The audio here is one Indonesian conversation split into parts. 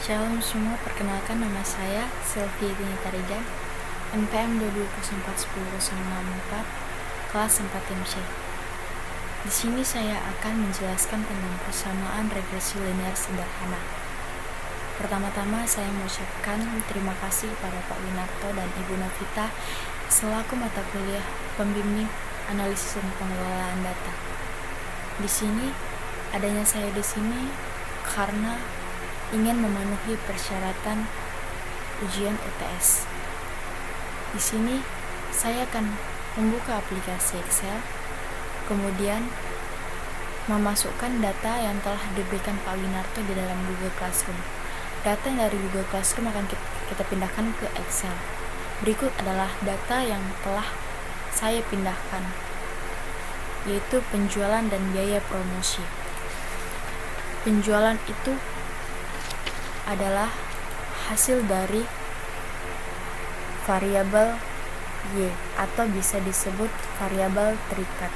Shalom semua, perkenalkan nama saya Sylvie Tinitarigan, NPM 22041064, kelas 4 MC. Di sini saya akan menjelaskan tentang persamaan regresi linear sederhana. Pertama-tama saya mengucapkan terima kasih kepada Pak Winarto dan Ibu Novita selaku mata kuliah pembimbing analisis dan pengelolaan data. Di sini adanya saya di sini karena ingin memenuhi persyaratan ujian UTS. Di sini saya akan membuka aplikasi Excel, kemudian memasukkan data yang telah diberikan Pak Winarto di dalam Google Classroom. Data yang dari Google Classroom akan kita pindahkan ke Excel. Berikut adalah data yang telah saya pindahkan, yaitu penjualan dan biaya promosi. Penjualan itu adalah hasil dari variabel Y atau bisa disebut variabel terikat.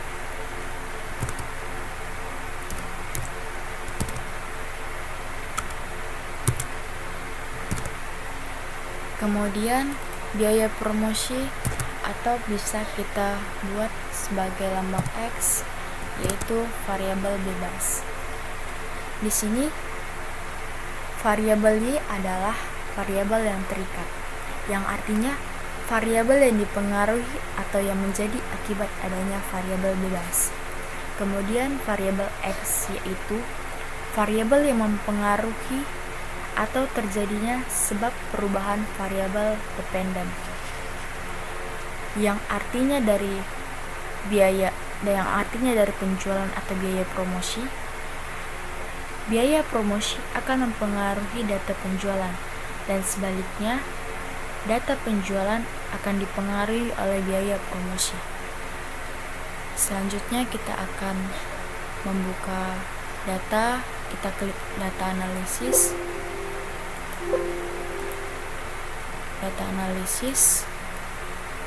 Kemudian biaya promosi atau bisa kita buat sebagai lambang X, yaitu variabel bebas. Di sini variabel Y adalah variabel yang terikat, yang artinya variabel yang dipengaruhi atau yang menjadi akibat adanya variabel bebas. Kemudian variabel X yaitu variabel yang mempengaruhi atau terjadinya sebab perubahan variabel dependen, yang artinya dari penjualan atau biaya promosi. Biaya promosi akan mempengaruhi data penjualan, dan sebaliknya, data penjualan akan dipengaruhi oleh biaya promosi. Selanjutnya kita akan membuka data, kita klik data analisis,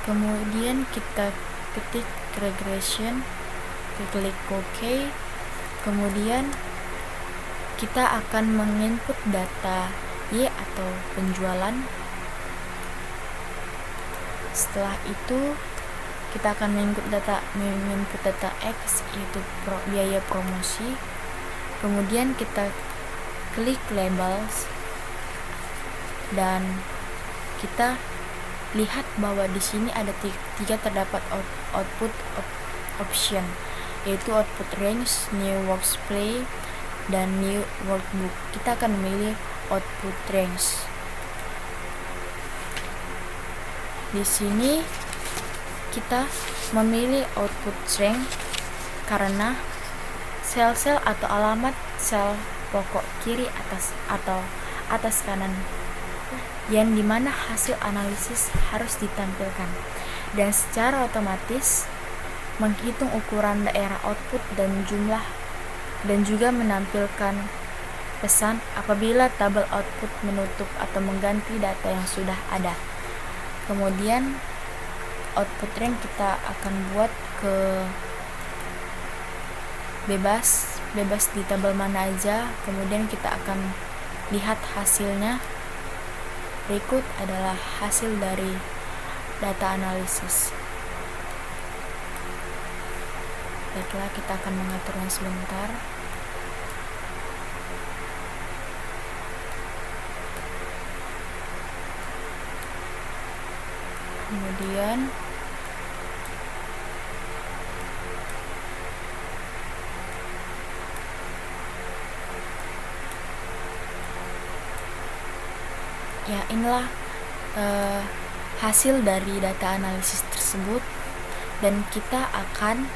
kemudian kita ketik regression, klik OK, kemudian kita akan menginput data Y atau penjualan. Setelah itu kita akan menginput data X yaitu biaya promosi. Kemudian kita klik labels dan kita lihat bahwa di sini ada tiga terdapat output option, yaitu output range, new workspace, dan new workbook. Kita akan memilih output range. Di sini kita memilih output range karena sel-sel atau alamat sel pokok kiri atas atau atas kanan yang dimana hasil analisis harus ditampilkan, dan secara otomatis menghitung ukuran daerah output dan jumlah, dan juga menampilkan pesan apabila tabel output menutup atau mengganti data yang sudah ada. Kemudian output range kita akan buat ke bebas di tabel mana aja. Kemudian kita akan lihat hasilnya. Berikut adalah hasil dari data analisis. Baiklah, kita akan mengaturnya sebentar. Kemudian ya, inilah hasil dari data analisis tersebut, dan kita akan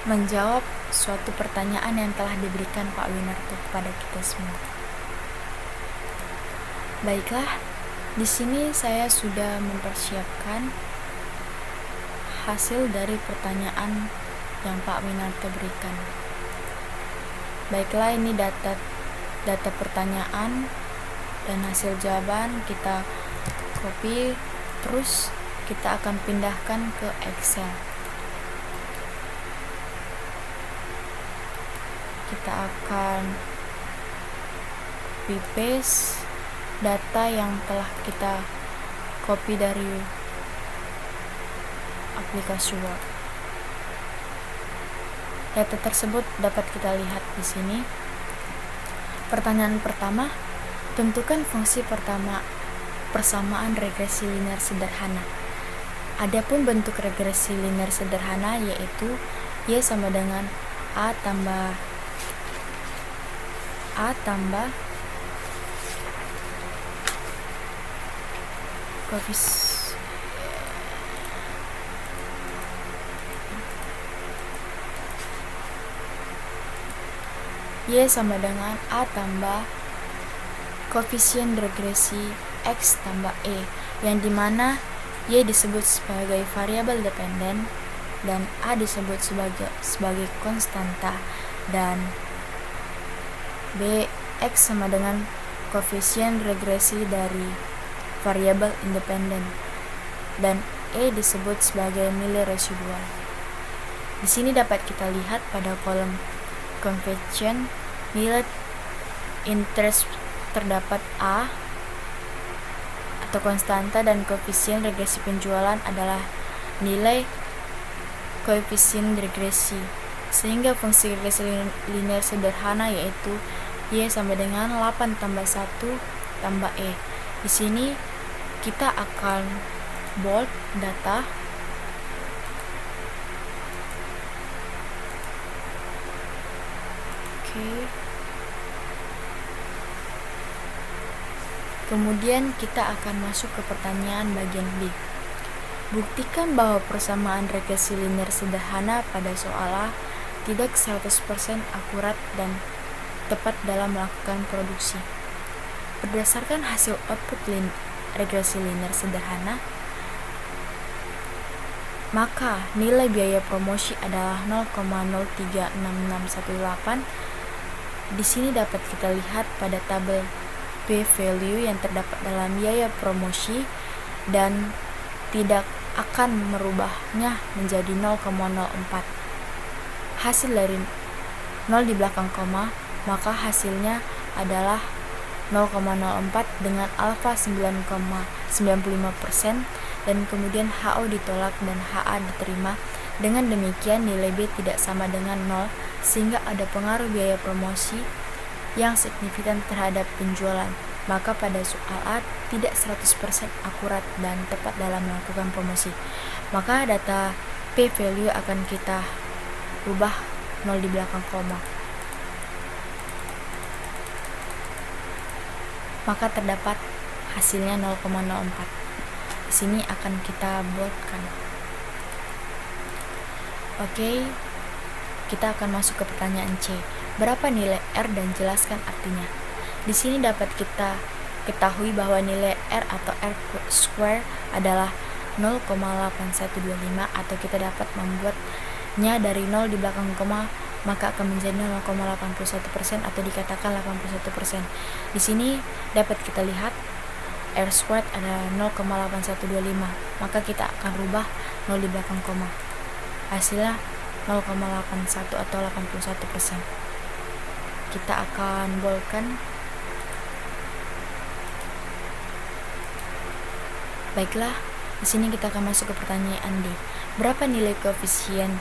menjawab suatu pertanyaan yang telah diberikan Pak Winarto kepada kita semua. Baiklah, di sini saya sudah mempersiapkan hasil dari pertanyaan yang Pak Winarto berikan. Baiklah, ini data pertanyaan dan hasil jawaban kita copy, terus kita akan pindahkan ke Excel. Kita akan copy paste data yang telah kita copy dari aplikasi Word. Data tersebut dapat kita lihat di sini. Pertanyaan pertama, tentukan fungsi persamaan regresi linear sederhana. Adapun bentuk regresi linear sederhana yaitu Y sama dengan A tambah Y sama dengan A tambah koefisien regresi X tambah E, yang dimana Y disebut sebagai variabel dependen dan A disebut sebagai konstanta, dan B X sama dengan koefisien regresi dari variabel independen dan E disebut sebagai nilai residual. Di sini dapat kita lihat pada kolom convention nilai interest terdapat A atau konstanta, dan koefisien regresi penjualan adalah nilai koefisien regresi, sehingga fungsi regresi linear sederhana yaitu Y sama dengan 8 tambah 1 tambah E. Di sini kita akan bold data. Kemudian kita akan masuk ke pertanyaan bagian B. Buktikan bahwa persamaan regresi linear sederhana pada soal A tidak 100% akurat dan tepat dalam melakukan produksi. Berdasarkan hasil output regresi linear sederhana, maka nilai biaya promosi adalah 0,036618. Di sini dapat kita lihat pada tabel p-value yang terdapat dalam biaya promosi dan tidak akan merubahnya menjadi 0,04. Hasil dari 0 di belakang koma, maka hasilnya adalah 0,04 dengan alfa 9,95%, dan kemudian HO ditolak dan HA diterima. Dengan demikian nilai B tidak sama dengan 0, sehingga ada pengaruh biaya promosi yang signifikan terhadap penjualan. Maka pada soal A tidak 100% akurat dan tepat dalam melakukan promosi. Maka data p-value akan kita ubah 0 di belakang koma. Maka terdapat hasilnya 0,04. Di sini akan kita boldkan. Oke, kita akan masuk ke pertanyaan C. Berapa nilai R dan jelaskan artinya? Di sini dapat kita ketahui bahwa nilai R atau R square adalah 0,8125, atau kita dapat membuatnya dari 0 di belakang koma, maka akan menjadi 0,81% atau dikatakan 81%. Di sini dapat kita lihat R squared adalah 0,8125, maka kita akan rubah 0 di belakang koma. Hasilnya 0,81 atau 81%. Kita akan boldkan. Baiklah, di sini kita akan masuk ke pertanyaan D. Berapa nilai koefisien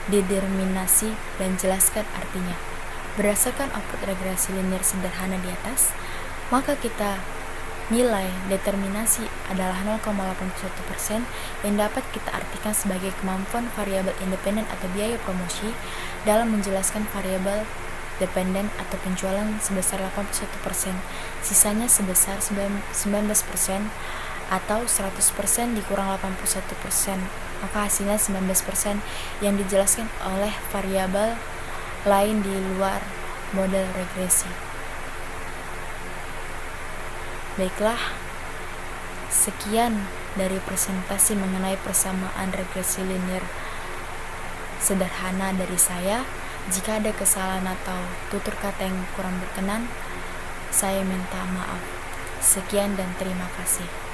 determinasi dan jelaskan artinya? Berdasarkan output regresi linear sederhana di atas, maka kita nilai determinasi adalah 0,81% yang dapat kita artikan sebagai kemampuan variabel independen atau biaya promosi dalam menjelaskan variabel dependen atau penjualan sebesar 81%, sisanya sebesar 19% atau 100% dikurang 81%, maka hasilnya 19% yang dijelaskan oleh variabel lain di luar model regresi. Baiklah, sekian dari presentasi mengenai persamaan regresi linear sederhana dari saya. Jika ada kesalahan atau tutur kata yang kurang berkenan, saya minta maaf. Sekian dan terima kasih.